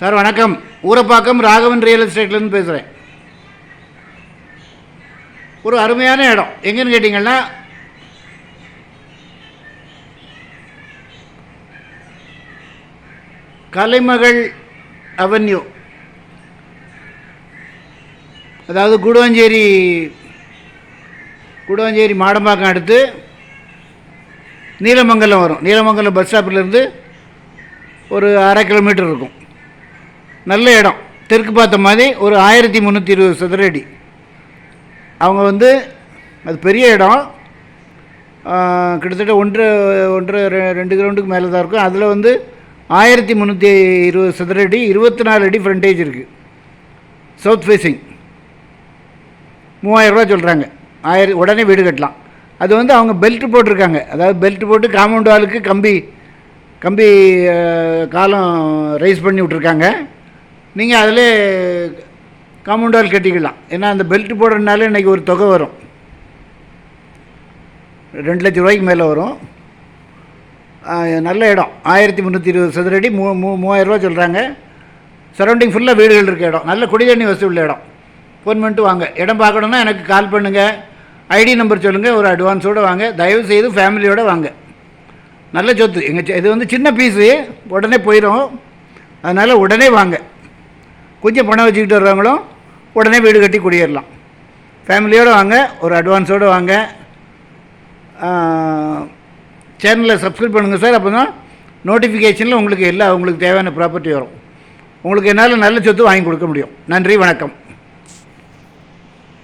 Sir வணக்கம். Urapakkam Raghavan real எஸ்டேட்லேருந்து பேசுகிறேன். ஒரு அருமையான இடம் எங்கேன்னு கேட்டிங்கன்னா, கலைமகள் அவென்யூ, அதாவது கூடுவாஞ்சேரி மாடம்பாக்கம் அடுத்து நீலமங்கலம் வரும். நீலமங்கலம் பஸ் ஸ்டாப்பிலேருந்து ஒரு 1/2 கிலோமீட்டர் இருக்கும். நல்ல இடம், தெற்கு பார்த்த மாதிரி. ஒரு 1320 சதுர அடி. அவங்க அது பெரிய இடம், கிட்டத்தட்ட 1.5-2 கிலோமீட்டருக்கு மேலே தான் இருக்கும். அதில் 1320 சதுர அடி, 24 அடி ஃப்ரண்டேஜ் இருக்குது. South facing. 3000 ரூபா சொல்கிறாங்க. உடனே வீடு கட்டலாம். அது அவங்க பெல்ட் போட்டிருக்காங்க. அதாவது பெல்ட் போட்டு காம்பவுண்ட் வாலுக்கு கம்பி காலம் ரைஸ் பண்ணி விட்ருக்காங்க. நீங்கள் அதில் காம்பவுண்ட் வால் கட்டிக்கலாம். ஏன்னா அந்த பெல்ட் போடுறதுனால இன்றைக்கி ஒரு தொகை வரும், 2 லட்ச ரூபாய்க்கு மேலே வரும். நல்ல இடம், 1320 சதுர அடி, 3000 ரூபா சொல்கிறாங்க. சரௌண்டிங் ஃபுல்லாக வீடுகள் இருக்க இடம், நல்ல குடிதண்ணி வசதி உள்ள இடம். ஃபோன் பண்ணிட்டு வாங்க. இடம் பார்க்கணுன்னா எனக்கு கால் பண்ணுங்கள், ஐடி நம்பர் சொல்லுங்கள், ஒரு அட்வான்ஸோடு வாங்க. தயவுசெய்து ஃபேமிலியோடு வாங்க. நல்ல சொத்து. இது சின்ன பீஸு, உடனே போயிடும். அதனால் உடனே வாங்க. கொஞ்சம் பணம் வச்சுக்கிட்டு வர்றவங்களும் உடனே வீடு கட்டி குடியேறலாம். ஃபேமிலியோடு வாங்க, ஒரு அட்வான்ஸோடு வாங்க. சேனலை சப்ஸ்கிரைப் பண்ணுங்கள் சார். அப்போ தான் நோட்டிஃபிகேஷனில் உங்களுக்கு உங்களுக்கு தேவையான ப்ராப்பர்ட்டி வரும். உங்களுக்கு என்னால் நல்ல சொத்து வாங்கி கொடுக்க முடியும். நன்றி, வணக்கம்.